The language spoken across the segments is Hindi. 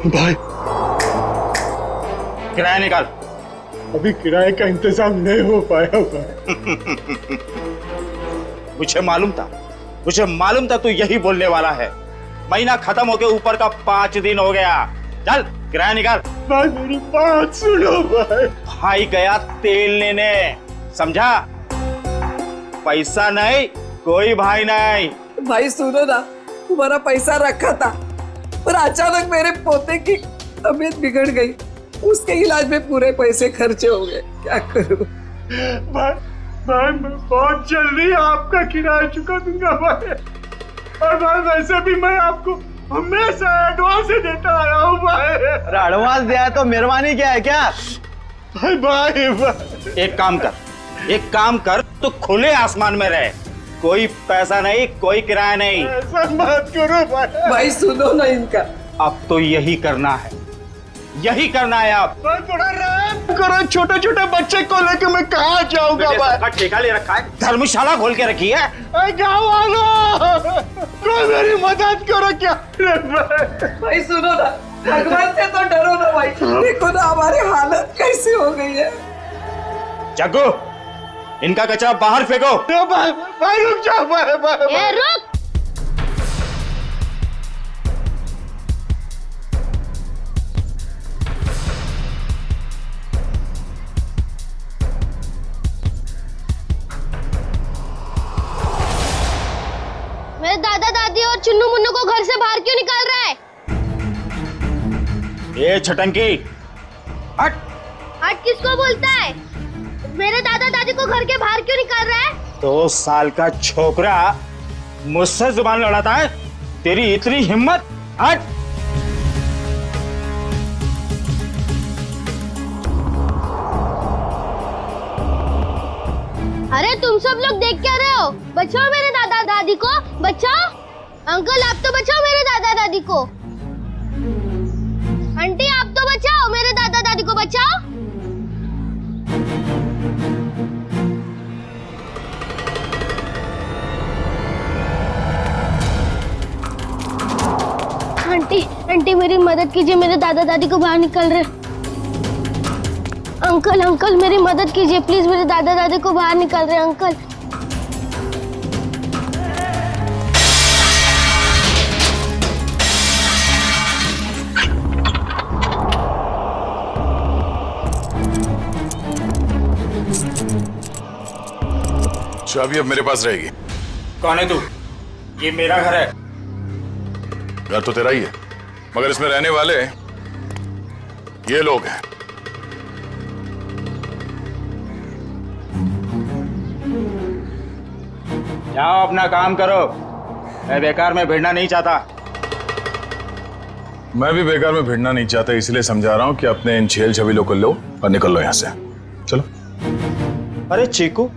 भाई किराया निकाल। अभी किराए का इंतजाम नहीं हो पाया भाई। मुझे मालूम था तू यही बोलने वाला है। महीना खत्म होके ऊपर का 5 दिन हो गया। चल किराया निकाल। भाई मेरी बात सुनो भाई। भाई गया तेल लेने, समझा? पैसा नहीं, कोई भाई नहीं। भाई सुनो ना, तुम्हारा पैसा रखा था पर अचानक मेरे पोते की तबीयत बिगड़ गई, उसके इलाज में पूरे पैसे खर्चे हो गए, क्या करूं? भाई मैं बहुत जल्दी आपका किराया चुका दूंगा भाई। और भाई वैसे भी मैं आपको हमेशा एडवांस ही देता आया हूँ भाई। एडवांस दिया है तो मेहरबानी क्या है क्या? भाई एक काम कर, तू खुले आसमान में रहे। कोई पैसा नहीं, कोई किराया नहीं। ऐसा मत करो भाई। भाई सुनो ना इनका। अब तो यही करना है आप। भाई थोड़ा रहम करो, छोटे छोटे बच्चे को लेकर मैं कहाँ जाऊंगा भाई? सबका ठेका ले रखा है, धर्मशाला खोल के रखी है। गाँव वालों, कोई मेरी मदद करो क्या? भाई सुनो ना, भगवान से तो डरो ना भाई। देखो ना हमारी हालत कैसी हो गई है। जग्गू, इनका कचरा बाहर फेंको। भाई रुक जाओ भाई। ए रुक। मेरे दादा दादी और चुन्नू मुन्नू को घर से बाहर क्यों निकाल रहा है? ये छटंकी, हट। हट किसको बोलता है? मेरे दादा दादी को घर के बाहर क्यों निकाल रहा है? 2 साल का छोकरा मुझसे जुबान लड़ाता है? तेरी इतनी हिम्मत? हट। अरे तुम सब लोग देख क्या रहे हो? बचाओ मेरे दादा दादी को, बचाओ। अंकल आप तो बचाओ मेरे दादा दादी को। आंटी आप तो बचाओ मेरे दादा दादी को, बचाओ। आंटी मेरी मदद कीजिए, मेरे दादा दादी को बाहर निकल रहे। अंकल मेरी मदद कीजिए प्लीज, मेरे दादा दादी को बाहर निकल रहे अंकल। चाबी अब मेरे पास रहेगी। कौन है तू? ये मेरा घर है। घर तो तेरा ही है, मगर इसमें रहने वाले ये लोग हैं। जाओ अपना काम करो, मैं बेकार में भिड़ना नहीं चाहता। मैं भी बेकार में भिड़ना नहीं चाहता, इसलिए समझा रहा हूं कि अपने इन छेल छबीलों को लो और निकल लो यहां से। चलो। अरे चीकू,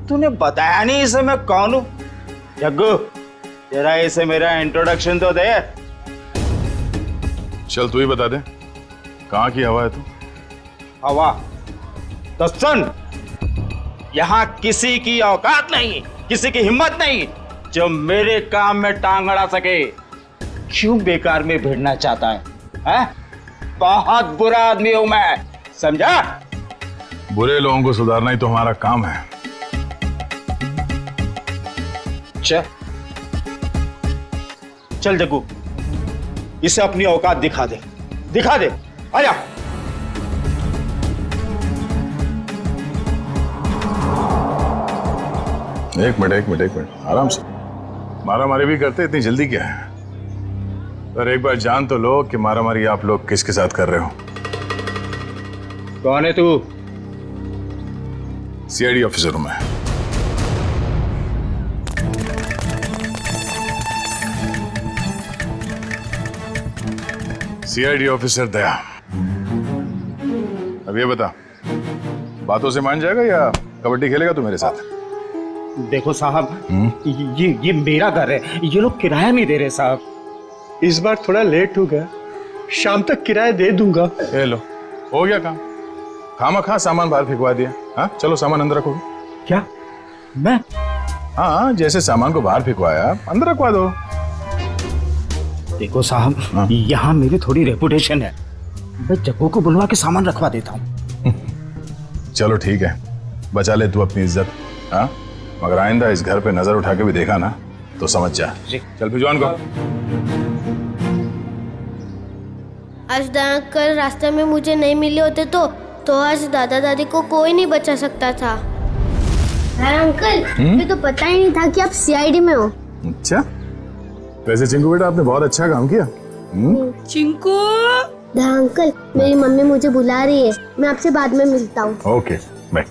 तूने बताया नहीं इसे मैं कौन हूं? जग्गू, तेरा इसे मेरा इंट्रोडक्शन तो दे। चल तू ही बता दे, कहां की हवा है तू? हवा? तो सुन, यहां किसी की औकात नहीं, किसी की हिम्मत नहीं जो मेरे काम में टांग अड़ा सके। क्यों बेकार में भिड़ना चाहता है? बहुत बुरा आदमी हूं मैं, समझा? बुरे लोगों को सुधारना ही तो हमारा काम है। चल जग्गू, इसे अपनी औकात दिखा दे। आजा। एक मिनट, आराम से। मारामारी भी करते, इतनी जल्दी क्या है? पर एक बार जान तो लो कि मारामारी आप लोग किसके साथ कर रहे हो। कौन है तू? सीआईडी ऑफिसर हूं मैं। सीआईडी ऑफिसर दया। अब ये बता, बातों से मान जाएगा या कबड्डी खेलेगा तू मेरे साथ? देखो साहब, ये मेरा घर है, ये लोग किराया नहीं दे रहे साहब। इस बार थोड़ा लेट हो गया, शाम तक किराया दे दूंगा। ले लो, हो गया काम। खामा सामान बाहर फेंकवा दिया। हाँ चलो, सामान अंदर रखो। क्या? मैं? हाँ, जैसे सामान को बाहर फेंकवाया अंदर रखवा दो। देखो साहब, यहाँ मेरी थोड़ी रेपुटेशन है, मैं जग्गू को बुलवा के सामान रखवा देता हूँ। चलो ठीक है, बचा ले तू अपनी इज्जत। हाँ, मगर आइंदा इस घर पे नजर उठा के भी देखा ना तो समझ जा। चल भिजवान को। आज अंकल रास्ते में मुझे नहीं मिले होते तो आज दादा दादी को कोई नहीं बचा सकता था। अरे अंकल, मुझे तो पता ही नहीं था कि आप सीआईडी में हो। अच्छा, वैसे चिंकू बेटा आपने बहुत अच्छा काम किया। चिंकू, अंकल, मेरी मम्मी मुझे बुला रही है, मैं आपसे बाद में मिलता हूँ। Okay bye.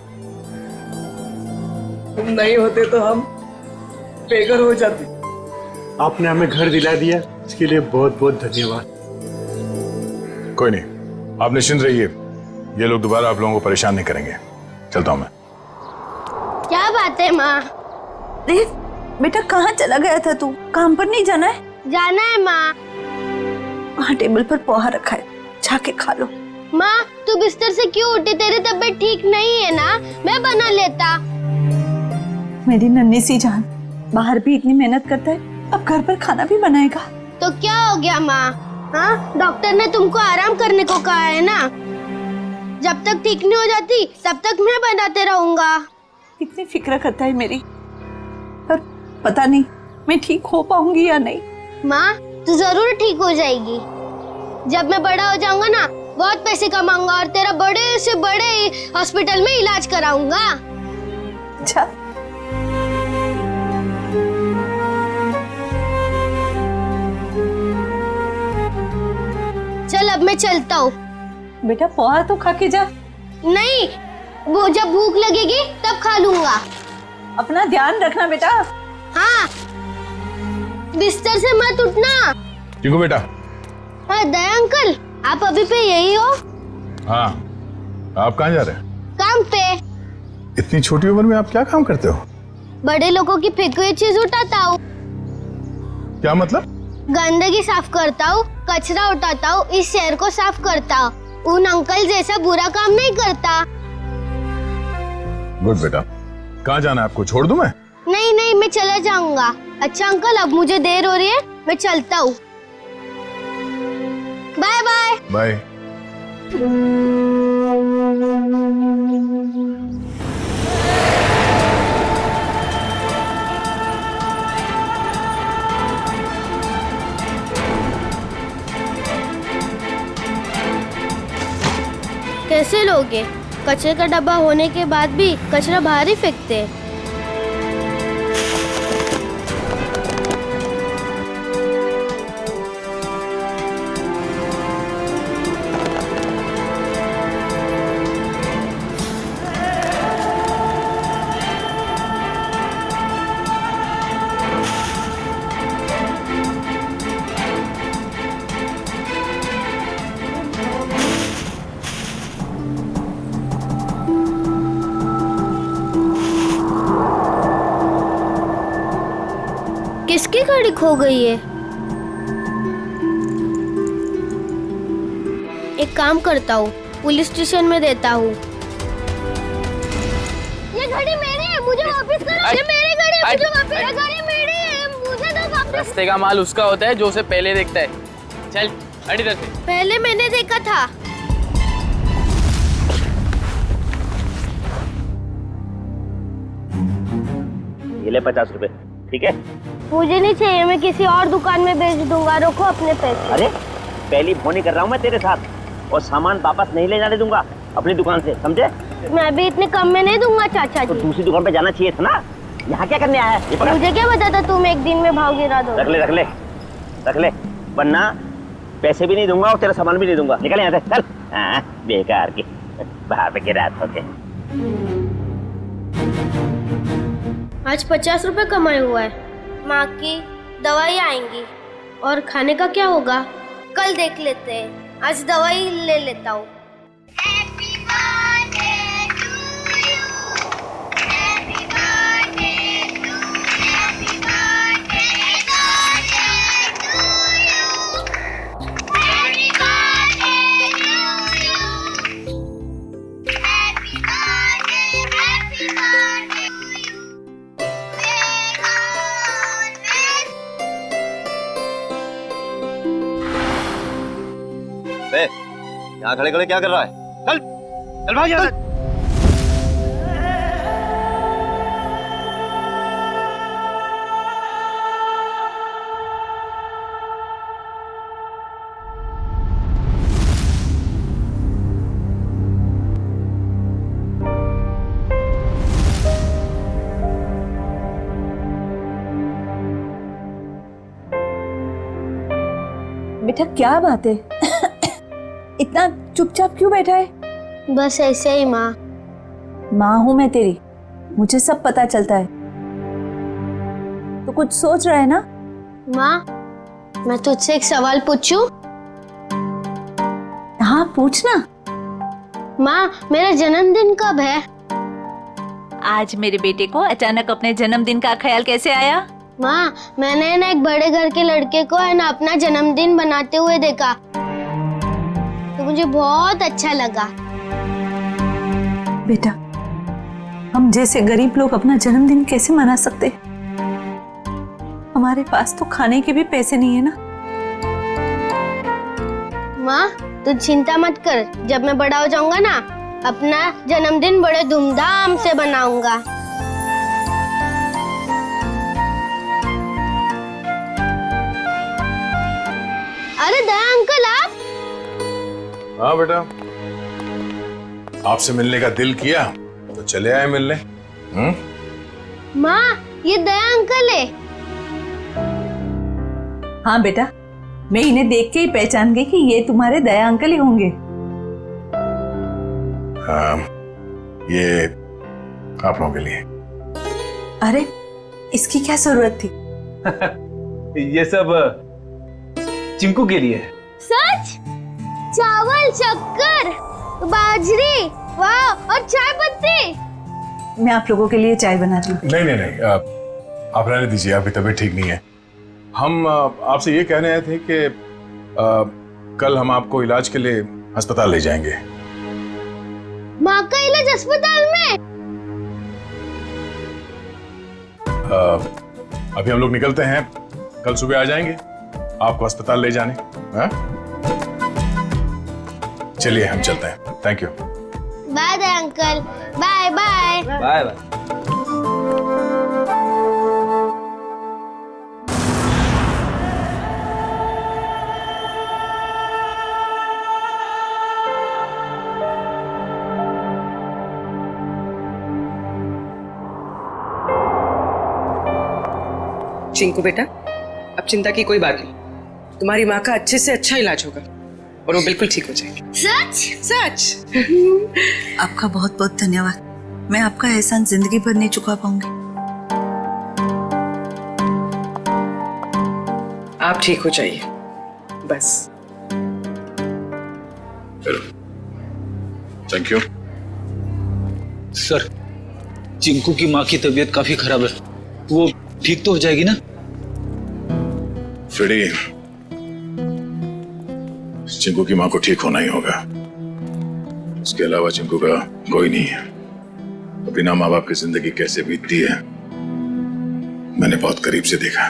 तुम नहीं होते तो हम बेघर हो जाते। आपने हमें घर दिला दिया, इसके लिए बहुत बहुत धन्यवाद। कोई नहीं, आप निश्चिंत रहिए, ये लोग दोबारा आप लोगों को परेशान नहीं करेंगे। चलता हूँ मैं। क्या बात है माँ? देव बेटा, कहाँ चला गया था तू? काम पर नहीं जाना है? जाना है माँ। वहाँ टेबल पर पोहा रखा है, जाके खा लो। माँ, तू बिस्तर से क्यों उठी? तेरी तबीयत ठीक नहीं है ना? मैं बना लेता। मेरी नन्ही सी जान, बाहर भी इतनी मेहनत करता है, अब घर पर खाना भी बनाएगा। तो क्या हो गया माँ? हाँ, डॉक्टर ने तुमको आराम करने को कहा है ना। जब तक ठीक नहीं हो जाती तब तक मैं बनाते रहूंगा। कितनी फिक्र करता है मेरी, पर पता नहीं मैं ठीक हो पाऊंगी या नहीं। माँ, तू जरूर ठीक हो जाएगी। जब मैं बड़ा हो जाऊंगा ना, बहुत पैसे कमाऊंगा और तेरा बड़े से बड़े हॉस्पिटल में इलाज कराऊंगा। अच्छा, चल अब मैं चलता हूँ। बेटा पोहा तो खा के जा। नहीं, वो जब भूख लगेगी तब खा लूंगा। अपना ध्यान रखना बेटा। हाँ, बिस्तर से मत उठना। चिंकू बेटा। हाँ दया अंकल, आप अभी पे यही हो? हाँ, आप कहाँ जा रहे हैं? काम पे। इतनी छोटी उम्र में आप क्या काम करते हो? बड़े लोगों की फेंकी हुई चीज उठाता हूँ। क्या मतलब? गंदगी साफ करता हूँ, कचरा उठाता हूँ, इस शहर को साफ करता हूँ। उन अंकल जैसा बुरा काम नहीं करता। गुड बेटा। कहाँ जाना है आपको? छोड़ दूं मैं? नहीं नहीं, मैं चला जाऊंगा। अच्छा अंकल, अब मुझे देर हो रही है, मैं चलता हूँ। Bye bye. बाय। कैसे लोगे? कचरे का डब्बा होने के बाद भी कचरा बाहर ही फेंकते हैं। किसकी गाड़ी खो गई है? एक काम करता हूँ, पुलिस स्टेशन में देता हूँ। ये गाड़ी मेरी है, मुझे वापस करो। ये मेरी गाड़ी है, मुझे वापस। ये गाड़ी मेरी है, मुझे दो वापस। रास्ते का माल उसका होता है जो उसे पहले देखता है। चल हट इधर से। पहले मैंने देखा था। ये ले 50 रुपए, ठीक है? मुझे नहीं चाहिए, मैं किसी और दुकान में बेच दूंगा। रखो अपने पैसे। अरे पहली फोन ही कर रहा हूँ मैं तेरे साथ, और सामान वापस नहीं ले जाने दूंगा अपनी दुकान से, समझे? मैं भी इतने कम में नहीं दूंगा चाचा तो जी। दूसरी दुकान पे जाना चाहिए था ना, यहाँ क्या करने आया है? ये पकड़। मुझे क्या पता था तुम एक दिन में भाव गिरा दो। रख ले रख ले रख ले, वरना पैसे भी नहीं दूंगा और तेरा सामान भी नहीं दूंगा। निकल यहाँ से, चल। हाँ, बेकार की बाहर पे गिरा होते। आज 50 रुपए कमाए हुआ है। माँ की दवाई आएंगी और खाने का क्या होगा कल देख लेते हैं। आज दवाई ले लेता हूँ। अबे यहाँ खड़े खड़े क्या कर रहा है? चल चल भाग यहाँ से। बेटा क्या बात है? इतना चुपचाप क्यों बैठा है? बस ऐसे ही माँ। माँ हूं मैं तेरी, मुझे सब पता चलता है। तो कुछ सोच रहा है ना? माँ मैं तुझसे एक सवाल पूछूं? हाँ पूछना। माँ मेरा जन्मदिन कब है? आज मेरे बेटे को अचानक अपने जन्मदिन का ख्याल कैसे आया? माँ मैंने ना एक बड़े घर के लड़के को है ना अपना जन्मदिन बनाते हुए देखा, तो मुझे बहुत अच्छा लगा। बेटा हम जैसे गरीब लोग अपना जन्मदिन कैसे मना सकते? हमारे पास तो खाने के भी पैसे नहीं है ना। माँ तू चिंता मत कर, जब मैं बड़ा हो जाऊंगा ना अपना जन्मदिन बड़े धूमधाम से बनाऊंगा। अरे दया अंकल आप? हाँ बेटा, आपसे मिलने का दिल किया तो चले आए मिलने। माँ ये दया अंकल है। हाँ बेटा, मैं इन्हें देख के ही पहचान गई कि ये तुम्हारे दया अंकल ही होंगे। हाँ, ये आप लोगों के लिए। अरे इसकी क्या जरूरत थी? ये सब चिंकू के लिए। सच? चावल, शक्कर, बाजरी, वाह, और चाय पत्ती। मैं आप लोगों के लिए चाय बनाती हूँ। नहीं नहीं नहीं, आप रहने दीजिए, आपकी तबीयत ठीक नहीं है। हम आपसे ये कहने आए थे कि कल हम आपको इलाज के लिए अस्पताल ले जाएंगे। माँ का इलाज अस्पताल में? अभी हम लोग निकलते हैं, कल सुबह आ जाएंगे आपको अस्पताल ले जाने। हाँ? चलिए हम चलते हैं। Thank you. Bye Daya uncle. Bye bye. Bye bye. Chinku बेटा अब चिंता की कोई बात नहीं, तुम्हारी माँ का अच्छे से अच्छा इलाज होगा और वो बिल्कुल ठीक हो जाएगी। सच? सच? आपका बहुत बहुत धन्यवाद, मैं आपका एहसान जिंदगी भर नहीं चुका पाऊंगी। आप ठीक हो जाइए बस। Thank you. सर चिंकू की माँ की तबीयत काफी खराब है, वो ठीक तो हो जाएगी ना? फ्रेडी, चिंकू की माँ को ठीक होना ही होगा, उसके अलावा चिंकू का कोई नहीं है। बिना माँ बाप की जिंदगी कैसे बीतती है मैंने बहुत करीब से देखा।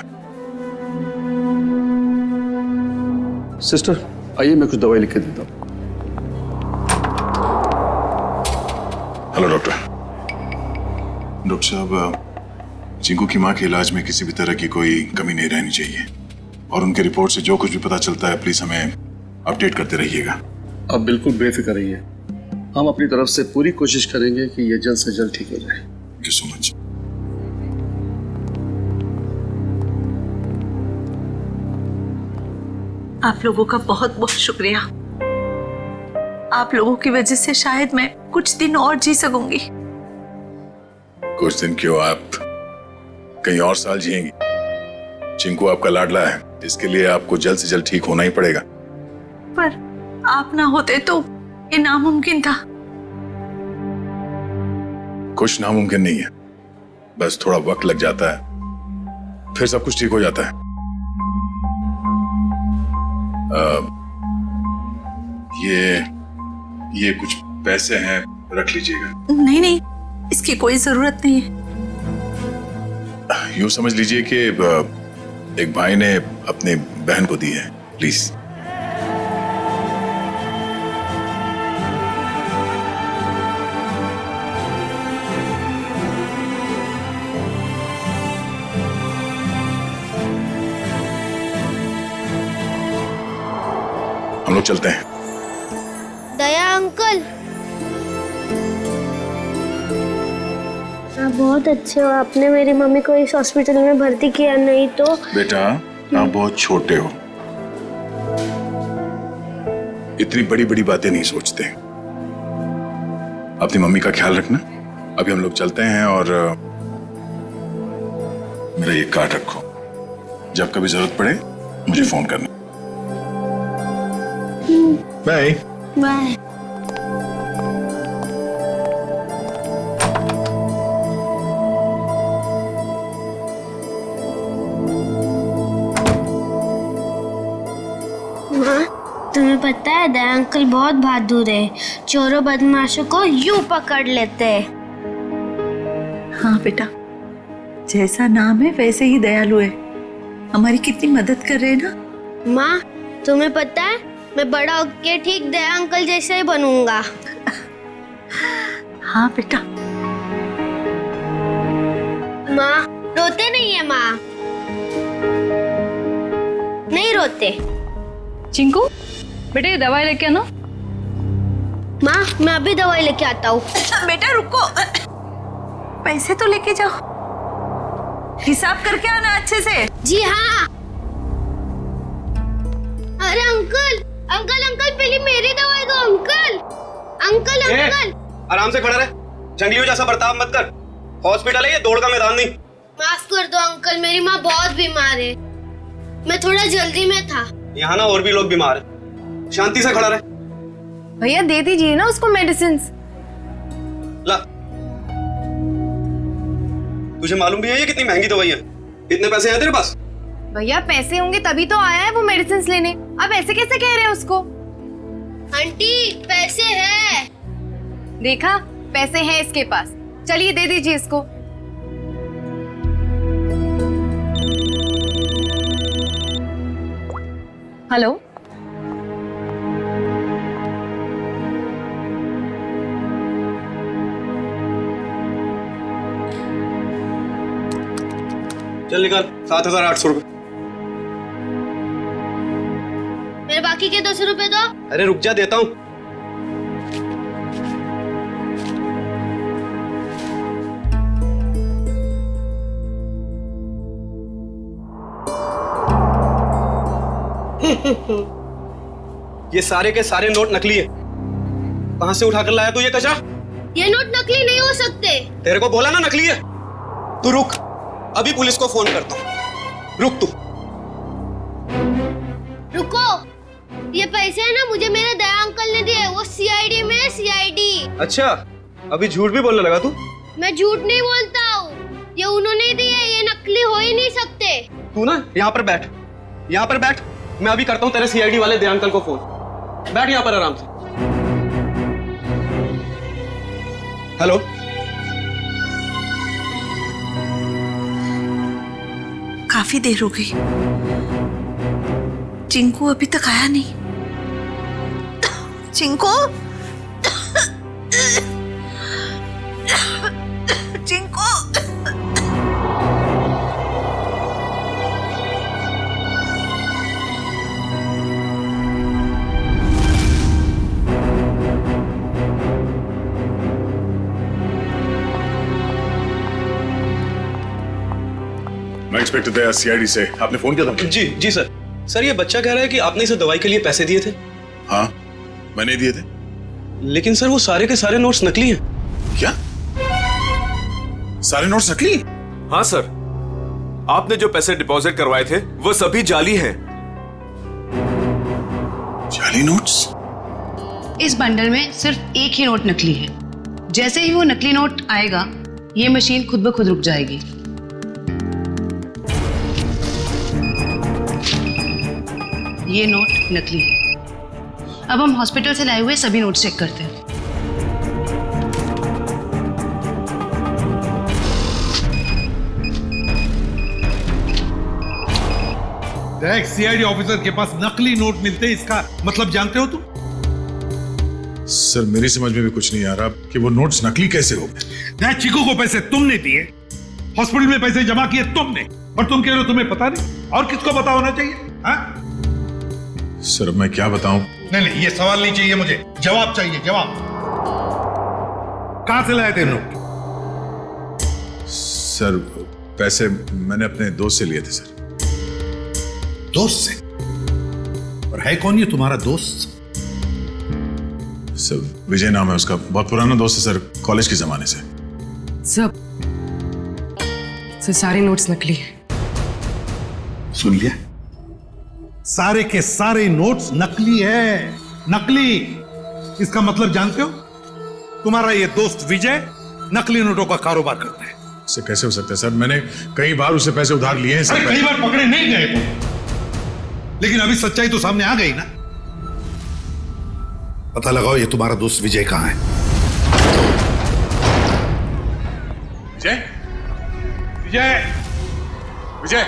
सिस्टर आइए, मैं कुछ दवाई लिख के देता हूँ। Hello doctor. डॉक्टर साहब, चिंकू की माँ के इलाज में किसी भी तरह की कोई कमी नहीं रहनी चाहिए और उनके रिपोर्ट से जो कुछ भी पता चलता है प्लीज हमें अपडेट करते रहिएगा। आप बिल्कुल बेफिक्र रहिए, हम अपनी तरफ से पूरी कोशिश करेंगे कि ये जल्द से जल्द ठीक हो जाए। Thank you so much. आप लोगों का बहुत बहुत शुक्रिया, आप लोगों की वजह से शायद मैं कुछ दिन और जी सकूंगी। कुछ दिन क्यों, आप कहीं और साल जिएंगी। चिंकू आपका लाडला है, इसके लिए आपको जल्द से जल्द ठीक होना ही पड़ेगा। पर आप ना होते तो ये नामुमकिन था। कुछ नामुमकिन नहीं है, बस थोड़ा वक्त लग जाता है, फिर सब कुछ ठीक हो जाता है। ये कुछ पैसे हैं, रख लीजिएगा। नहीं नहीं, इसकी कोई जरूरत नहीं है। यूं समझ लीजिए कि एक भाई ने अपनी बहन को दी है, प्लीज। हम लोग चलते हैं। दया अंकल, आप बहुत अच्छे हो। आपने मेरी मम्मी को इस हॉस्पिटल में भर्ती किया, नहीं तो। बेटा आप बहुत छोटे हो, इतनी बड़ी बड़ी बातें नहीं सोचते। अपनी मम्मी का ख्याल रखना। अभी हम लोग चलते हैं और मेरा ये कार्ड रखो, जब कभी जरूरत पड़े मुझे फोन करना। Bye bye. तुम्हें पता है दया अंकल बहुत बहादुर है, चोरों बदमाशों को यूं पकड़ लेते हैं। हाँ बेटा, जैसा नाम है वैसे ही दयालु है। हमारी कितनी मदद कर रहे हैं ना। माँ, तुम्हें पता है मैं बड़ा होके ठीक दया अंकल जैसा ही बनूंगा। हाँ बेटा। माँ रोते नहीं है माँ, नहीं रोते। चिंकू बेटे ये दवाई लेके आना। माँ मैं अभी दवाई लेके आता हूँ। बेटा रुको, पैसे तो लेके जाओ, हिसाब करके आना अच्छे से। जी हाँ। अरे अंकल अंकल अंकल, पहले मेरी दवाई दो अंकल। अंकल अंकल आराम से खड़ा रहे, जंगलियों जैसा बर्ताव मत कर। हॉस्पिटल है ये, दौड़ का मैदान नहीं। माफ कर दो अंकल, मेरी माँ बहुत बीमार है, मैं थोड़ा जल्दी में था। यहाँ ना और भी लोग बीमार हैं, शांति से खड़ा रहे। भैया दे दीजिए ना उसको मेडिसिन। ला, तुझे मालूम भी है ये कितनी महंगी दवाई है? इतने पैसे हैं तेरे पास? भैया पैसे होंगे तभी तो आया है वो मेडिसिन लेने, अब ऐसे कैसे कह रहे हैं उसको? आंटी पैसे है। देखा, पैसे हैं इसके पास, चलिए दे दीजिए इसको। हेलो, चल निकाल 7,800 रुपए। मेरे बाकी के 200 रुपए दो। अरे रुक जा, देता हूँ। ये सारे के सारे नोट नकली है। कहां से उठाकर लाया तू ये कचरा? ये नोट नकली नहीं हो सकते। तेरे को बोला ना नकली है। तू रुक, अभी पुलिस को फोन करता हूँ। रुक तू। रुको, ये पैसे है ना मुझे मेरे दया अंकल ने दिए, वो सीआईडी में है, सीआईडी। अच्छा, अभी झूठ भी बोलने लगा तू? मैं झूठ नहीं बोलता हूँ, ये उन्होंने दिए, ये नकली हो ही नहीं सकते। तू ना यहाँ पर बैठ, यहाँ पर बैठ। मैं अभी करता हूँ तेरे सीआईडी वाले दया अंकल को फोन। बैठ यहाँ पर आराम से। हेलो, काफी देर हो गई, चिंकू अभी तक आया नहीं। चिंकू, चिंकू। मैं इंस्पेक्टर दया, सीआईडी से। आपने फोन किया था? जी जी सर। सर ये बच्चा कह रहा है कि आपने इसे दवाई के लिए पैसे दिए थे। हाँ, मैंने दिए थे। लेकिन सर वो सारे के सारे नोट्स नकली हैं। क्या? सारे नोट्स नकली? हाँ सर, आपने जो पैसे डिपॉजिट करवाए थे वो सभी जाली हैं। जाली नोट्स? इस बंडल में सिर्फ एक ही नोट नकली है। जैसे ही वो नकली नोट आएगा, ये मशीन खुद ब खुद रुक जाएगी। ये नोट नकली है। अब हम हॉस्पिटल से लाए हुए सभी नोट्स चेक करते हैं। एक सीआईडी ऑफिसर के पास नकली नोट मिलते हैं, इसका मतलब जानते हो तुम? सर मेरी समझ में भी कुछ नहीं आ रहा कि वो नोट्स नकली कैसे हो गए। चीकू को पैसे तुमने दिए, हॉस्पिटल में पैसे जमा किए तुमने, और तुम कह रहे हो तुम्हें पता नहीं? और किसको पता होना चाहिए? हाँ? सर मैं क्या बताऊं, नहीं, ये सवाल नहीं चाहिए मुझे, जवाब चाहिए, जवाब। कहां से लाए थे नोट? सर पैसे मैंने अपने दोस्त से लिए थे सर। दोस्त से? और है कौन ये तुम्हारा दोस्त? सर विजय नाम है उसका, बहुत पुराना दोस्त है सर, कॉलेज के जमाने से। सर सारे नोट्स नकली हैं। सुन लिया, सारे के सारे नोट्स नकली है, नकली। इसका मतलब जानते हो? तुम्हारा ये दोस्त विजय नकली नोटों का कारोबार करता है। इससे कैसे हो सकता है सर? मैंने कई बार उससे पैसे उधार लिए हैं सर। कई बार पकड़े नहीं गए तुम, लेकिन अभी सच्चाई तो सामने आ गई ना। पता लगाओ ये तुम्हारा दोस्त विजय कहां है। विजय, विजय, विजय,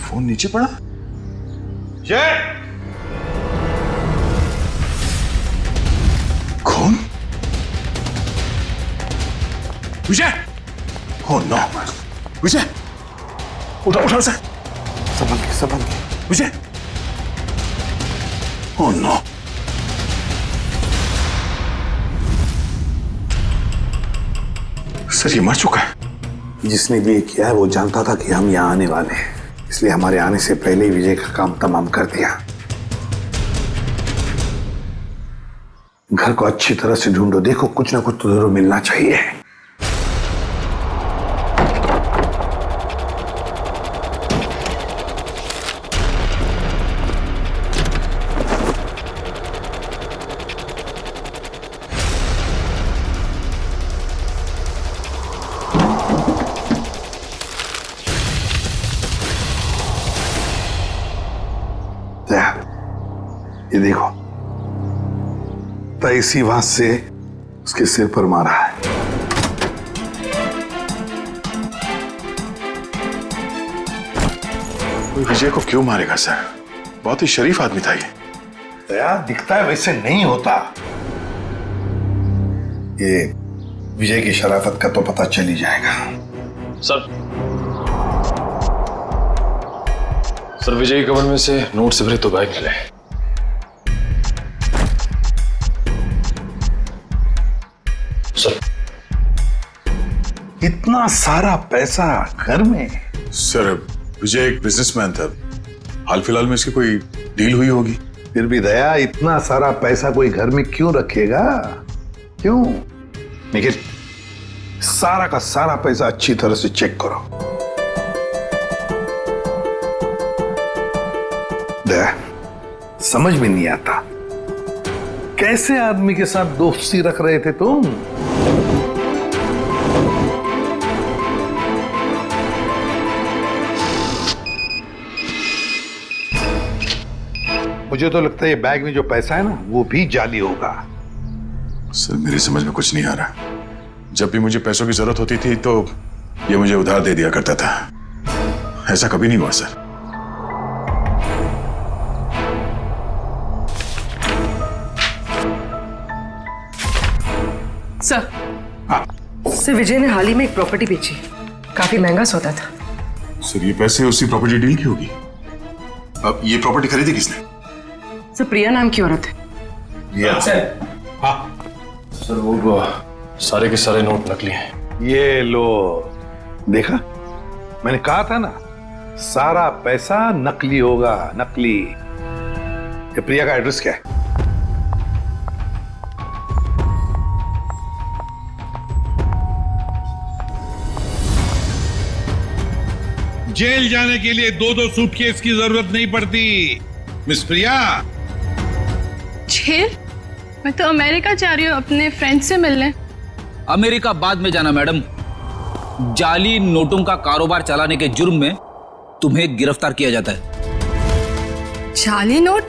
फोन नीचे पड़ा। जय, कौन? विजय, ओह नो, विजय, उठा उठा सर, संभल के, विजय, ओह नो, सर ये मर चुका है। जिसने भी ये किया है वो जानता था कि हम यहाँ आने वाले हैं, इसलिए हमारे आने से पहले ही विजय का काम तमाम कर दिया। घर को अच्छी तरह से ढूंढो, देखो कुछ ना कुछ तो जरूर मिलना चाहिए। ये देखो, तो इसी बात से उसके सिर पर मारा है। कोई विजय को क्यों मारेगा सर? बहुत ही शरीफ आदमी था ये। दया दिखता है वैसे नहीं होता। ये विजय की शराफत का तो पता चल ही जाएगा। सर विजय के कवर में से नोट से भरे 2 बैग मिले। सर इतना सारा पैसा घर में? सर विजय एक बिजनेसमैन था, हाल फिलहाल में इसकी कोई डील हुई होगी। फिर भी दया इतना सारा पैसा कोई घर में क्यों रखेगा? क्यों? निखिल, सारा का सारा पैसा अच्छी तरह से चेक करो। दया, समझ में नहीं आता कैसे आदमी के साथ दोस्ती रख रहे थे तुम? मुझे तो लगता है ये बैग में जो पैसा है ना वो भी जाली होगा। सर मेरी समझ में कुछ नहीं आ रहा। जब भी मुझे पैसों की जरूरत होती थी तो ये मुझे उधार दे दिया करता था, ऐसा कभी नहीं हुआ सर। सर विजय ने हाल ही में एक प्रॉपर्टी बेची, काफी महंगा सौदा था। सर ये पैसे उसी प्रॉपर्टी डील की होगी। अब ये प्रॉपर्टी खरीदी किसने? सर प्रिया नाम की औरत है। सर वो सारे के सारे नोट नकली हैं। ये लो, देखा मैंने कहा था ना, सारा पैसा नकली होगा, नकली। ये प्रिया का एड्रेस क्या है? जेल जाने के लिए 2-2 सूटकेस की जरूरत नहीं पड़ती मिस प्रिया। जेल? मैं तो अमेरिका जा रही हूँ अपने फ्रेंड से मिलने। अमेरिका बाद में जाना मैडम, जाली नोटों का कारोबार चलाने के जुर्म में तुम्हें गिरफ्तार किया जाता है। जाली नोट?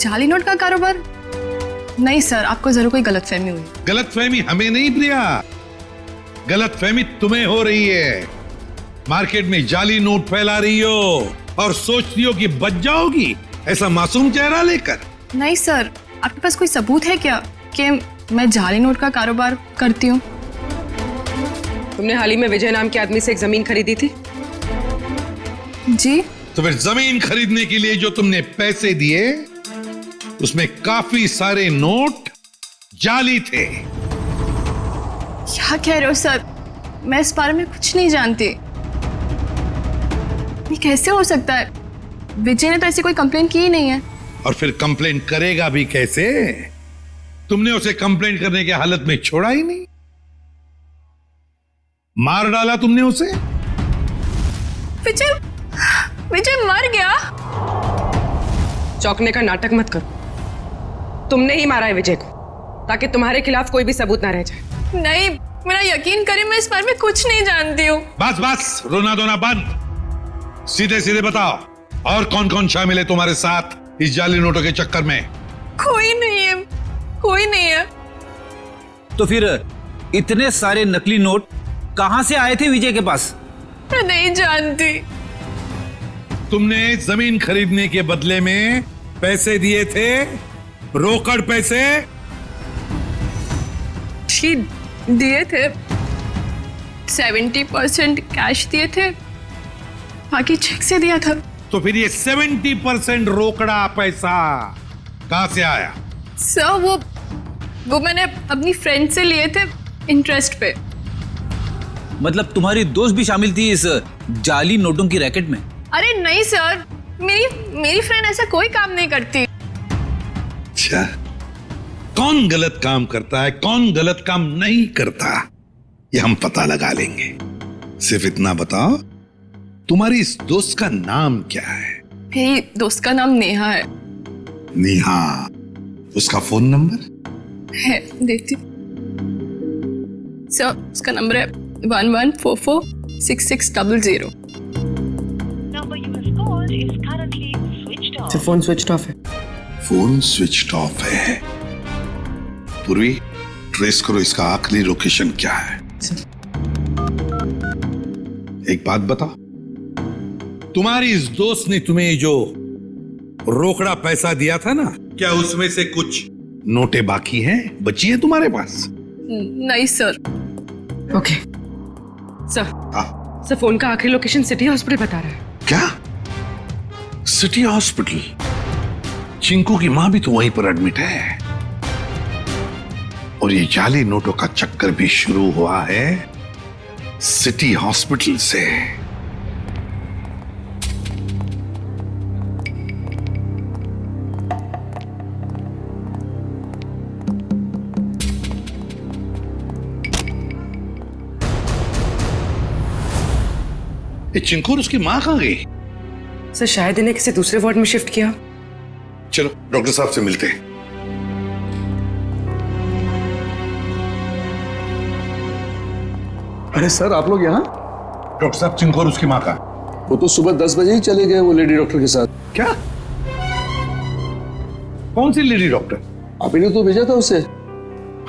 जाली नोट का कारोबार? नहीं सर, आपको जरूर कोई गलतफहमी हुई। गलतफहमी हमें नहीं प्रिया, गलतफहमी तुम्हें हो रही है। मार्केट में जाली नोट फैला रही हो और सोचती हो कि बच जाओगी ऐसा मासूम चेहरा लेकर। नहीं सर, आपके पास कोई सबूत है क्या कि मैं जाली नोट का कारोबार करती हूँ? तुमने हाल ही में विजय नाम के आदमी से एक जमीन खरीदी थी? जी। तो फिर जमीन खरीदने के लिए जो तुमने पैसे दिए उसमें काफी सारे नोट जाली थे। क्या कह रहे हो सर? मैं इस बारे में कुछ नहीं जानती। ये कैसे हो सकता है? विजय ने तो ऐसी कोई कंप्लेंट की ही नहीं है। और फिर कंप्लेंट करेगा भी कैसे? तुमने उसे कंप्लेंट करने के हालत में छोड़ा ही नहीं, मार डाला तुमने उसे। विजय विजय मर गया? चौंकने का नाटक मत करो। तुमने ही मारा है विजय को, ताकि तुम्हारे खिलाफ कोई भी सबूत ना रह जाए। नहीं, मेरा यकीन करें, मैं इस बारे में कुछ नहीं जानती हूँ। बस बस, रोना धोना बंद। सीधे सीधे बताओ, और कौन कौन शामिल है तुम्हारे साथ इस जाली नोटों के चक्कर में? कोई नहीं है, कोई नहीं है। तो फिर इतने सारे नकली नोट कहां से आए थे विजय के पास? मैं नहीं जानती। तुमने जमीन खरीदने के बदले में पैसे दिए थे, रोकड़ पैसे। जी दिए थे, 70% कैश दिए थे, बाकी चेक से दिया था। तो फिर ये 70% रोकड़ा पैसा कहां से आया? सर वो मैंने अपनी फ्रेंड से लिए थे इंटरेस्ट पे। मतलब तुम्हारी दोस्त भी शामिल थी इस जाली नोटों की रैकेट में? अरे नहीं सर, मेरी फ्रेंड ऐसा कोई काम नहीं करती। अच्छा, कौन गलत काम करता है, कौन गलत काम नहीं करता, ये हम पता लगा लेंगे। सिर्फ इतना बताओ, तुम्हारी इस दोस्त का नाम क्या है? मेरी दोस्त का नाम नेहा है। नेहा, उसका फोन नंबर है, देती सर। उसका नंबर है 11446600। फोन स्विच ऑफ है। फोन स्विच ऑफ है। पूर्वी, ट्रेस करो इसका आखिरी लोकेशन क्या है। एक बात बताओ, तुम्हारी इस दोस्त ने तुम्हें जो रोकड़ा पैसा दिया था ना, क्या उसमें से कुछ नोटें बाकी हैं, बची हैं तुम्हारे पास? नहीं sir. Okay sir, sir phone का आखिरी लोकेशन सिटी हॉस्पिटल बता रहा है। क्या? City hospital? चिंकू की मां भी तो वहीं पर एडमिट है। और ये जाली नोटों का चक्कर भी शुरू हुआ है सिटी हॉस्पिटल से। ये चिंकू और उसकी मां कहां गई? सर शायद इन्हें किसी दूसरे वार्ड में शिफ्ट किया। चलो डॉक्टर साहब से मिलते हैं। अरे सर, आप लोग यहाँ? डॉक्टर साहब, चिंकू और उसकी मां का? वो तो सुबह 10 बजे ही चले गए, वो लेडी डॉक्टर के साथ। क्या? कौन सी लेडी डॉक्टर? आप ही ने तो भेजा था उसे।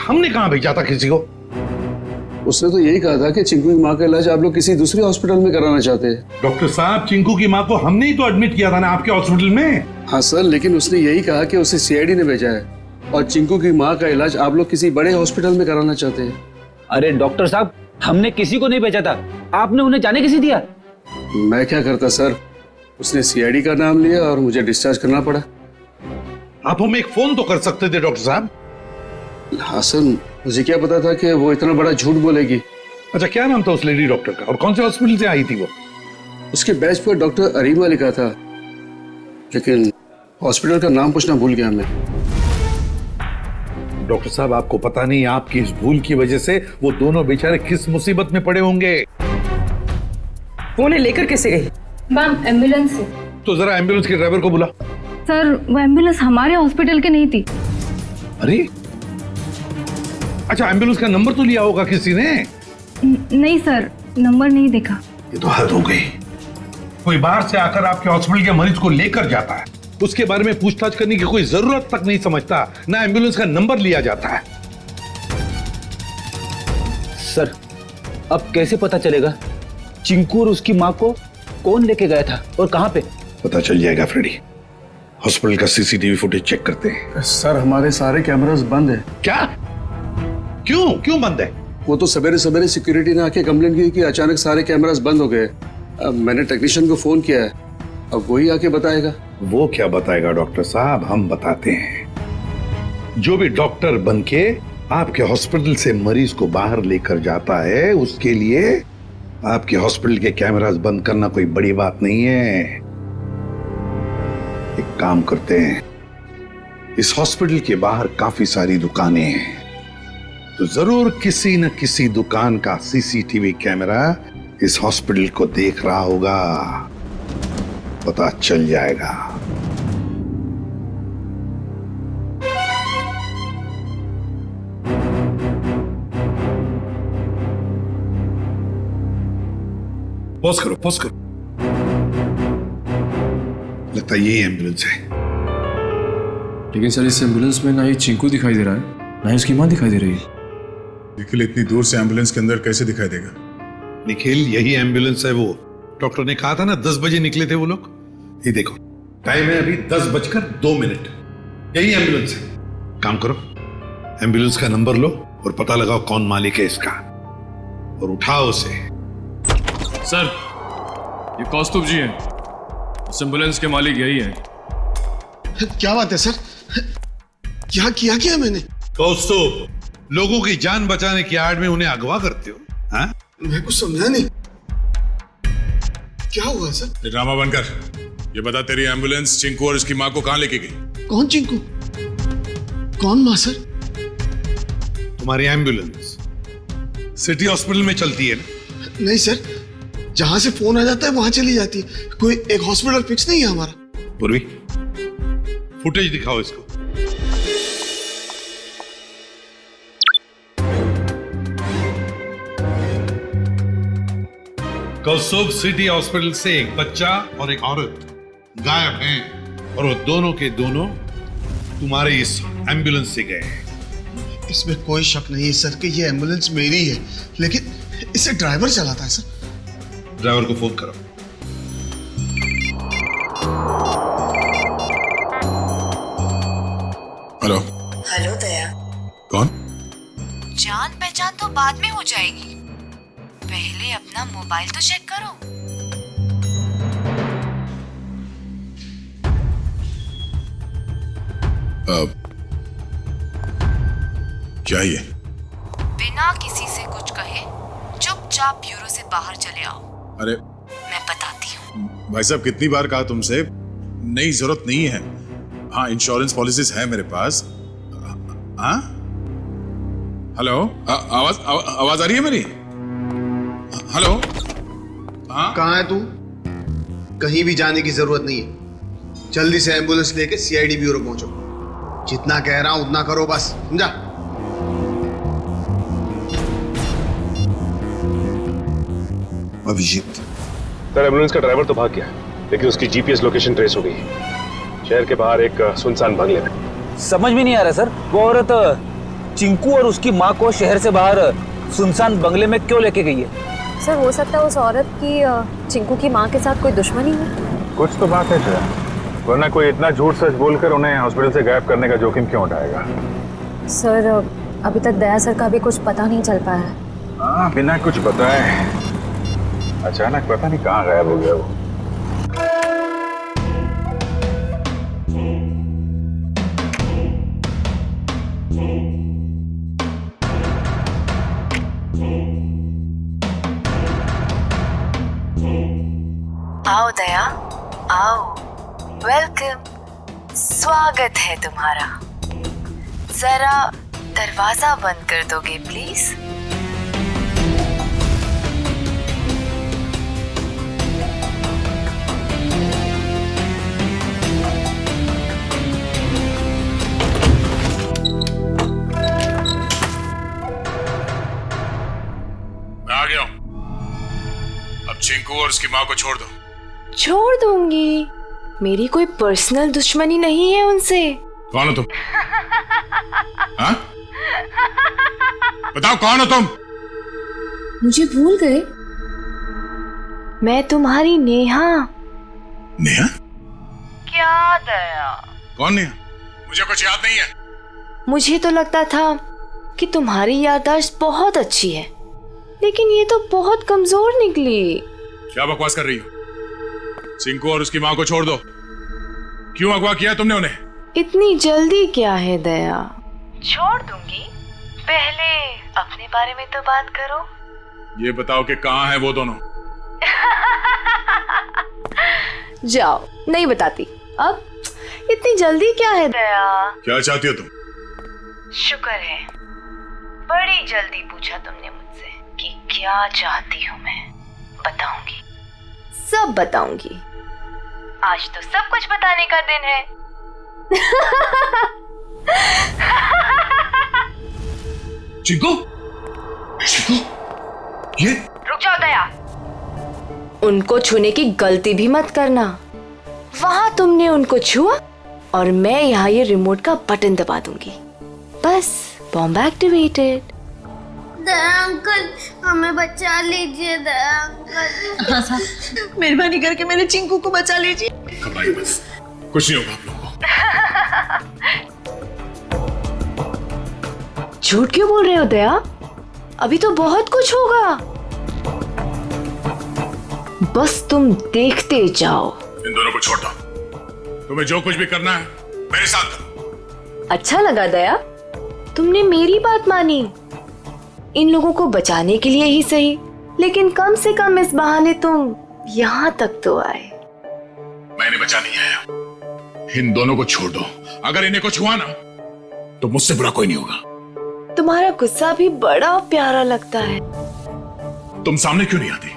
हमने कहां भेजा था किसी को? उसने तो यही कहा था कि चिंकू की माँ का इलाज आप लोग किसी दूसरे हॉस्पिटल में कराना चाहते हैं। डॉक्टर साहब, चिंकू की माँ को हमने ही तो एडमिट किया था ना आपके हॉस्पिटल में। हाँ सर, लेकिन उसने यही कहा कि उसे सीआईडी ने भेजा है और चिंकू की माँ का इलाज आप लोग किसी बड़े हॉस्पिटल में कराना चाहते हैं। अरे डॉक्टर साहब, हमने किसी को नहीं भेजा था, आपने उन्हें जाने किसी दिया? मैं क्या करता सर, उसने सीआईडी का नाम लिया और मुझे डिस्चार्ज करना पड़ा। आप हमें एक फोन तो कर सकते थे डॉक्टर साहब। हाँ सर, मुझे क्या पता था कि वो इतना बड़ा झूठ बोलेगी। अच्छा, क्या नाम था उस लेडी डॉक्टर का और कौन से हॉस्पिटल से आई थी वो? उसके बैच पर डॉक्टर अरीमा लिखा था, लेकिन हॉस्पिटल का नाम पूछना भूल गया मैं। डॉक्टर साहब, आपको पता नहीं आपकी इस भूल की वजह से वो दोनों बेचारे किस मुसीबत में पड़े होंगे। वो उन्हें लेकर कैसे गई? मैम, एम्बुलेंस से। तो जरा एम्बुलेंस के ड्राइवर को बुला। सर, वो एम्बुलेंस हमारे हॉस्पिटल के नहीं थी। अरे अच्छा, एम्बुलेंस का नंबर तो लिया होगा किसी ने? नहीं सर, नंबर नहीं देखा। ये तो हद हो गई। कोई बाहर से आकर आपके हॉस्पिटल के मरीज को लेकर जाता है, उसके बारे में पूछताछ करने की कोई जरूरत तक नहीं समझता, ना एम्बुलेंस का नंबर लिया जाता है। सर, अब कैसे पता चलेगा चिंकू और उसकी माँ को कौन लेके गया था और कहां पे? पता चल जाएगा फ्रेडी। हॉस्पिटल का सीसीटीवी फुटेज चेक करते हैं। सर, हमारे सारे कैमरास बंद है। क्या? क्यों बंद है? वो तो सवेरे सवेरे सिक्योरिटी ने आके कंप्लेंट की कि अचानक सारे कैमरास बंद हो गए। अब मैंने टेक्नीशियन को फोन किया है, अब वही आके बताएगा। वो क्या बताएगा डॉक्टर साहब, हम बताते हैं। जो भी डॉक्टर बनके आपके हॉस्पिटल से मरीज को बाहर लेकर जाता है, उसके लिए आपके हॉस्पिटल के कैमरास बंद करना कोई बड़ी बात नहीं है। एक काम करते हैं, इस हॉस्पिटल के बाहर काफी सारी दुकानें हैं, तो जरूर किसी न किसी दुकान का सीसीटीवी कैमरा इस हॉस्पिटल को देख रहा होगा, पता चल जाएगा। पॉज करो, पॉज करो। लगता है यही एम्बुलेंस है। लेकिन सर इस एम्बुलेंस में ना ही चिंकू दिखाई दे रहा है, ना ही उसकी माँ दिखाई दे रही है। निखिल इतनी दूर से एम्बुलेंस के अंदर कैसे दिखाई देगा? निखिल यही एम्बुलेंस है। वो डॉक्टर ने कहा था ना 10 बजे निकले थे वो लोग। ये देखो टाइम है अभी 10:02। यही एम्बुलेंस है। काम करो, एम्बुलेंस का नंबर लो और पता लगाओ कौन मालिक है इसका, और उठाओ उसे। सर ये कौस्तुभ जी हैं, इस एम्बुलेंस के मालिक यही हैं। क्या बात है सर, क्या किया क्या मैंने? कौस्तुभ, लोगों की जान बचाने की आड़ में उन्हें अगवा करते हो? हाँ? मैं कुछ समझा नहीं, क्या हुआ सर? ड्रामा बनकर ये बता, तेरी एम्बुलेंस चिंकू और उसकी माँ को कहाँ लेके गई? कौन चिंकू, कौन माँ सर? तुम्हारी एम्बुलेंस सिटी हॉस्पिटल में चलती है ना? नहीं सर, जहां से फोन आ जाता है वहां चली जाती है। कोई एक हॉस्पिटल फिक्स नहीं है हमारा। पूर्वी, फुटेज दिखाओ इसको। कौस्तुभ सिटी हॉस्पिटल से एक बच्चा और एक औरत गायब हैं, और वो दोनों के दोनों तुम्हारे इस एम्बुलेंस से गए हैं। इसमें कोई शक नहीं है सर कि ये एम्बुलेंस मेरी है, लेकिन इसे ड्राइवर चलाता है सर। ड्राइवर को फोन करो। हेलो। हेलो दया। कौन? जान पहचान तो बाद में हो जाएगी, पहले अपना मोबाइल तो चेक करो। क्या ये? बिना किसी से कुछ कहे चुपचाप ब्यूरो से बाहर चले आओ। अरे मैं बताती हूँ। भाई साहब, कितनी बार कहा तुमसे, नहीं जरूरत नहीं है। हाँ, इंश्योरेंस पॉलिसीज है मेरे पास। हाँ हेलो, आवाज आ रही है मेरी? हेलो। हाँ कहाँ है तू? कहीं भी जाने की जरूरत नहीं है, जल्दी से एम्बुलेंस लेके सीआईडी ब्यूरो पहुंचो। जितना कह रहा हूं उतना करो बस, समझा? अभिजीत सर एम्बुलेंस का ड्राइवर तो भाग गया, लेकिन उसकी जीपीएस लोकेशन ट्रेस हो गई है शहर के बाहर एक सुनसान बंगले में। समझ में नहीं आ रहा सर, वो औरत चिंकू और उसकी माँ को शहर से बाहर सुनसान बंगले में क्यों लेके गई है? सर हो सकता है उस औरत की चिंकू की माँ के साथ कोई दुश्मनी है। कुछ तो बात है सर, वरना कोई इतना झूठ सच बोलकर उन्हें हॉस्पिटल से गायब करने का जोखिम क्यों उठाएगा? सर अभी तक दया सर का भी कुछ पता नहीं चल पाया है। हाँ, बिना कुछ बताए अचानक पता नहीं कहाँ गायब हो गया वो। आओ दया, आओ, वेलकम, स्वागत है तुम्हारा। जरा दरवाजा बंद कर दोगे प्लीज? मैं आ गया हूं, अब चिंकू और उसकी माँ को छोड़ दो। छोड़ दूंगी, मेरी कोई पर्सनल दुश्मनी नहीं है उनसे। कौन हो तुम? हाँ? बताओ कौन हो तुम? मुझे भूल गए? मैं तुम्हारी नेहा। नेहा? क्या दया? कौन नेहा? मुझे कुछ याद नहीं है। मुझे तो लगता था कि तुम्हारी याददाश्त बहुत अच्छी है, लेकिन ये तो बहुत कमजोर निकली। क्या बकवास कर रही हो? चिंकू और उसकी माँ को छोड़ दो। क्यों अगवा किया तुमने उन्हें? इतनी जल्दी क्या है दया? छोड़ दूंगी, पहले अपने बारे में तो बात करो। ये बताओ कि कहाँ है वो दोनों? जाओ, नहीं बताती। अब इतनी जल्दी क्या है दया? क्या चाहती हो तुम? शुक्र है बड़ी जल्दी पूछा तुमने मुझसे कि क्या चाहती हूँ मैं। बताऊंगी, सब बताऊंगी। आज तो सब कुछ बताने का दिन है। चिंकू, चिंकू, ये रुक जाओ दया, उनको छूने की गलती भी मत करना। वहां तुमने उनको छुआ और मैं यहाँ ये रिमोट का बटन दबा दूंगी, बस बॉम्ब एक्टिवेटेड। दया अंकल, हमें बचा लीजिए दया अंकल। हाँ साहब, मेहरबानी करके मेरे चिंकू को बचा लीजिए। घबराइए बस, कुछ नहीं होगा आप लोगों को। झूठ क्यों बोल रहे हो दया? अभी तो बहुत कुछ होगा, बस तुम देखते जाओ। इन दोनों को छोड़ दो। तुम्हें जो कुछ भी करना है मेरे साथ करो। अच्छा लगा दया, तुमने मेरी बात मानी। इन लोगों को बचाने के लिए ही सही, लेकिन कम से कम इस बहाने तुम यहाँ तक तो आए। मैंने बचा नहीं आया। इन दोनों को छोड़ दो। अगर इन्हें कुछ हुआ ना तो मुझसे बुरा कोई नहीं होगा। तुम्हारा गुस्सा भी बड़ा प्यारा लगता है। तुम सामने क्यों नहीं आती?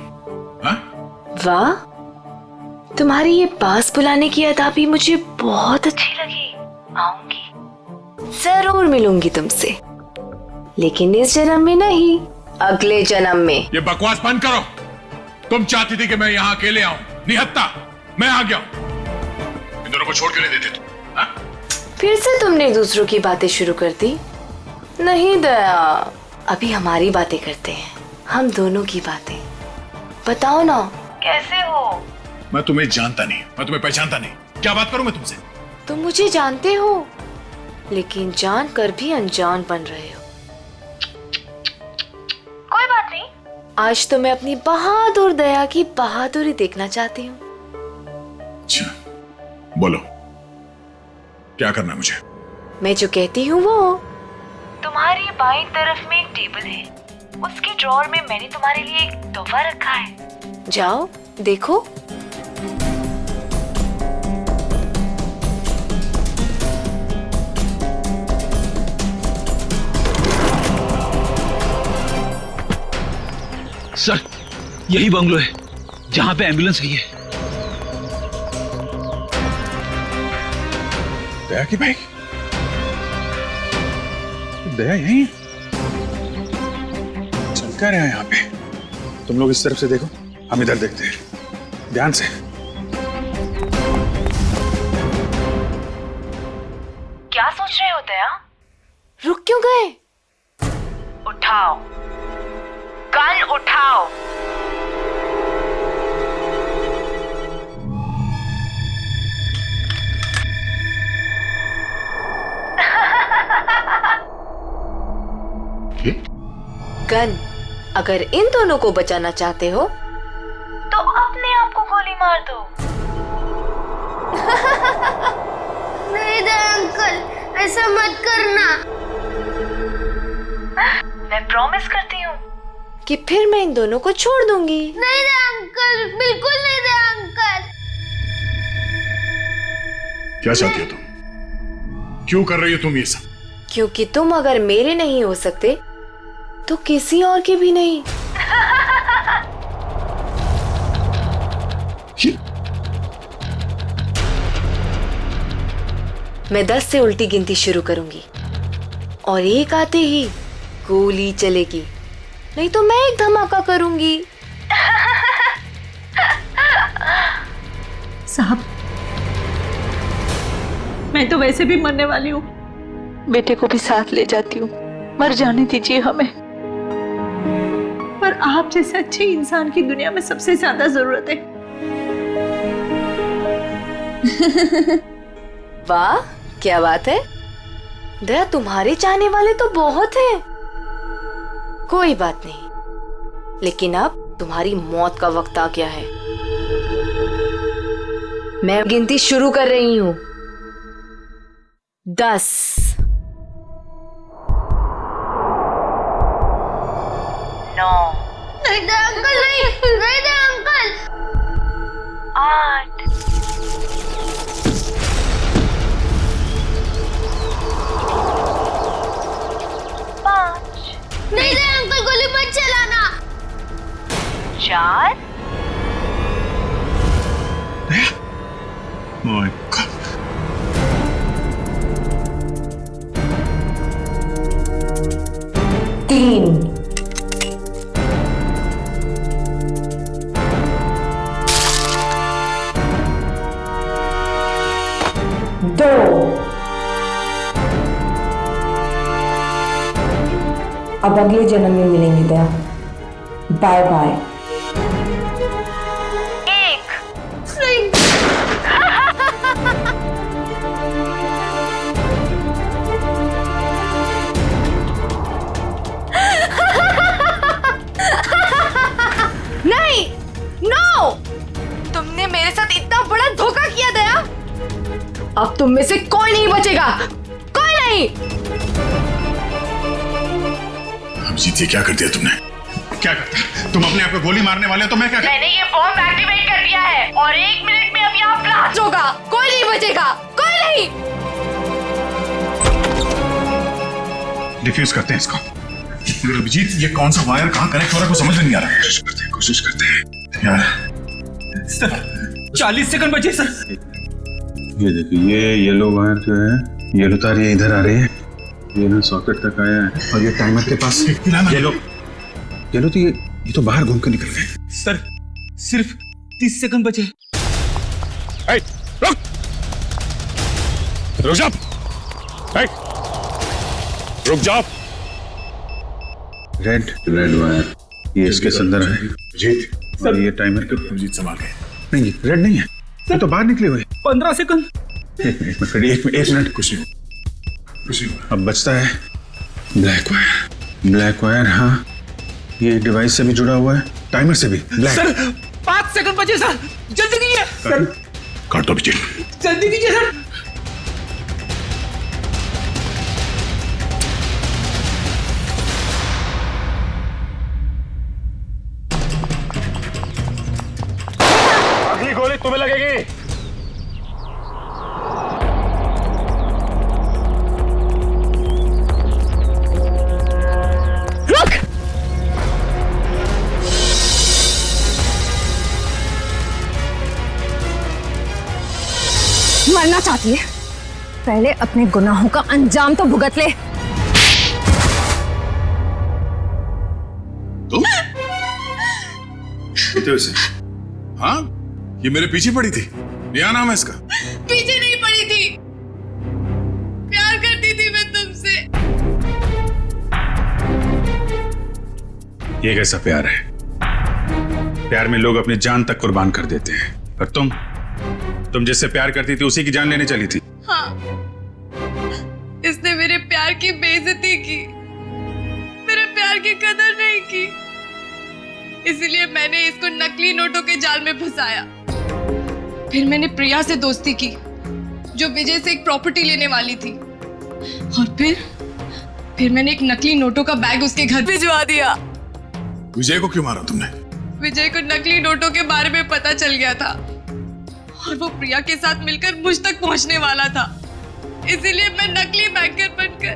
वाह, तुम्हारी ये पास बुलाने की अदा भी मुझे बहुत अच्छी लगी। आऊंगी, जरूर मिलूंगी तुमसे, लेकिन इस जन्म में नहीं, अगले जन्म में। ये बकवास बंद करो। तुम चाहती थी कि मैं यहाँ अकेले आऊं, निहत्ता मैं आ गया। इन दोनों को छोड़ क्यों नहीं देते तुम? फिर से तुमने दूसरों की बातें शुरू कर दी। नहीं दया, अभी हमारी बातें करते हैं, हम दोनों की बातें। बताओ ना, कैसे हो? मैं तुम्हें जानता नहीं, मैं तुम्हें पहचानता नहीं। क्या बात करूं मैं तुमसे? तुम मुझे जानते हो, लेकिन जान कर भी अनजान बन रहे हो। कोई बात नहीं, आज तो मैं अपनी बहादुर दया की बहादुरी देखना चाहती हूँ। अच्छा, बोलो क्या करना है मुझे? मैं जो कहती हूँ वो। तुम्हारी बाईं तरफ में एक टेबल है, उसके ड्रॉअर में मैंने तुम्हारे लिए एक तोहफा रखा है। जाओ देखो। सर, यही बंगलो है जहां पे एम्बुलेंस गई है। दया की भाई? दया यही चल क्या रहा है यहाँ पे? तुम लोग इस तरफ से देखो, हम इधर देखते हैं ध्यान से। क्या सोच रहे हो दया? रुक क्यों गए? उठाओ, गन उठाओ। गन, अगर इन दोनों को बचाना चाहते हो तो अपने आप को गोली मार दो। नहीं दया अंकल, ऐसा मत करना। मैं प्रॉमिस करती हूँ कि फिर मैं इन दोनों को छोड़ दूंगी। नहीं दया अंकल, बिल्कुल नहीं दया अंकल। क्या चाहती हो तुम? क्यों कर रही हो तुम ये सब? क्योंकि तुम अगर मेरे नहीं हो सकते तो किसी और के भी नहीं। मैं 10 से उल्टी गिनती शुरू करूंगी और 1 आते ही गोली चलेगी, नहीं तो मैं एक धमाका करूंगी। साहब, मैं तो वैसे भी मरने वाली हूँ, बेटे को भी साथ ले जाती हूँ, मर जाने दीजिए हमें। पर आप जैसे अच्छे इंसान की दुनिया में सबसे ज्यादा जरूरत है। वाह, क्या बात है दया, तुम्हारे चाहने वाले तो बहुत हैं। कोई बात नहीं, लेकिन अब तुम्हारी मौत का वक्त आ गया है। मैं गिनती शुरू कर रही हूं। 10, 9, नहीं दे अंकल, नहीं दे अंकल। 8, 5, नहीं दे अंकल, गोली मत चलाना। 4, My God. 3, 2, अब अगले जन्म में मिलेंगे दया। Bye bye. नहीं, नो! तुमने मेरे साथ इतना बड़ा धोखा किया दया। अब तुम में से कोई नहीं बचेगा, कोई नहीं। अभिजीत, ये क्या कर दिया तुमने? क्या करता? तुम अपने आप को गोली मारने वाले हो तो मैं क्या मैंने ये बॉम्ब एक्टिवेट कर दिया है और 1 मिनट में अब यहाँ ब्लास्ट होगा। कोई नहीं बचेगा, कोई नहीं। डिफ्यूज करते हैं इसको। अभिजीत, ये कौन सा वायर कहाँ कनेक्ट हो रहा है, कुछ समझ में नहीं आ रहा है। कोशिश करते हैं यार। सर 40 सेकंड बचे सर। ये देखिए, ये येलो वायर जो है, येलो तार ये इधर आ रही है, ये ना सॉकेट तक आया है और ये टाइमर के पास येलो तो ये तो बाहर घूम कर निकल गए। सर सिर्फ 30 सेकंड बचे। रुक जा, रुक जाओ। रेड वायर ये इसके अंदर है। जीत और ये टाइमर के जीत संभाल गए। नहीं, रेड नहीं है, ये तो बाहर निकले हुए। 15 सेकंड। एक मिनट। कुछ नहीं। अब बचता है ब्लैक वायर। हाँ, ये डिवाइस से भी जुड़ा हुआ है, टाइमर से भी। सर 5 सेकंड बचे सर, जल्दी कीजिए। सर काट दो विजय, जल्दी कीजिए सर। अगली गोली तुम्हें लगेगी। रुक! मरना चाहती है? पहले अपने गुनाहों का अंजाम तो भुगत ले। तुम? इसे? हाँ, ये मेरे पीछे पड़ी थी। क्या नाम है इसका? पीछे नहीं पड़ी थी, प्यार करती थी मैं तुमसे। ये कैसा प्यार है? प्यार में लोग अपनी जान तक कुर्बान कर देते हैं, और तुम जिससे प्यार करती थी उसी की जान लेने चली थी। हाँ, इसने मेरे प्यार की बेइज्जती की, मेरे प्यार की कदर नहीं की, इसलिए मैंने इसको नकली नोटों के जाल में फंसाया। फिर मैंने प्रिया से दोस्ती की, जो विजय से एक प्रॉपर्टी लेने वाली थी, और फिर मैंने एक नकली नोटों का बैग उसके घर भिजवा दिया। विजय को क्यों मारा तुमने? विजय को नकली नोटों के बारे में पता चल गया था और वो प्रिया के साथ मिलकर मुझ तक पहुंचने वाला था, इसीलिए मैं नकली बैंकर बनकर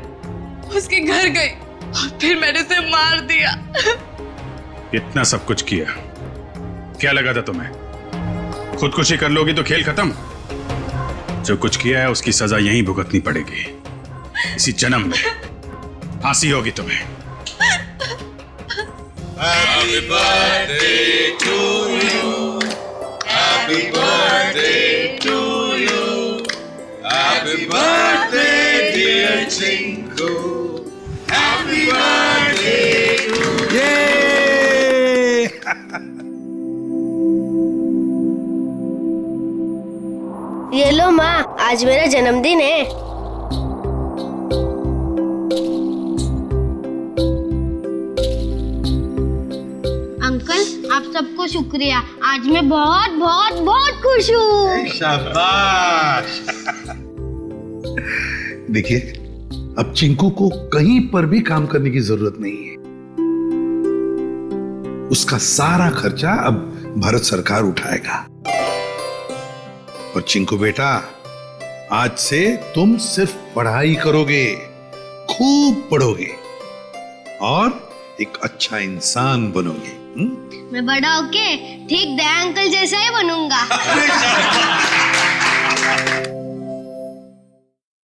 उसके घर गई और फिर मैंने उसे मार दिया। इतना सब कुछ किया, क्या लगा था तुम्हें? खुदकुशी कर लोगी तो खेल खत्म। जो कुछ किया है उसकी सजा यहीं भुगतनी पड़ेगी, इसी जन्म में। फांसी होगी तुम्हें। Happy birthday to you. Happy birthday to you. Happy birthday dear Chinku. Happy birthday to you. ये लो माँ, आज मेरा जन्मदिन है। आप सबको शुक्रिया। आज मैं बहुत बहुत बहुत खुश हूँ। शाबाश। देखिए, अब चिंकू को कहीं पर भी काम करने की जरूरत नहीं है। उसका सारा खर्चा अब भारत सरकार उठाएगा। और चिंकू बेटा, आज से तुम सिर्फ पढ़ाई करोगे, खूब पढ़ोगे और एक अच्छा इंसान बनोगे। मैं बड़ा होके ठीक दया अंकल जैसा ही बनूंगा।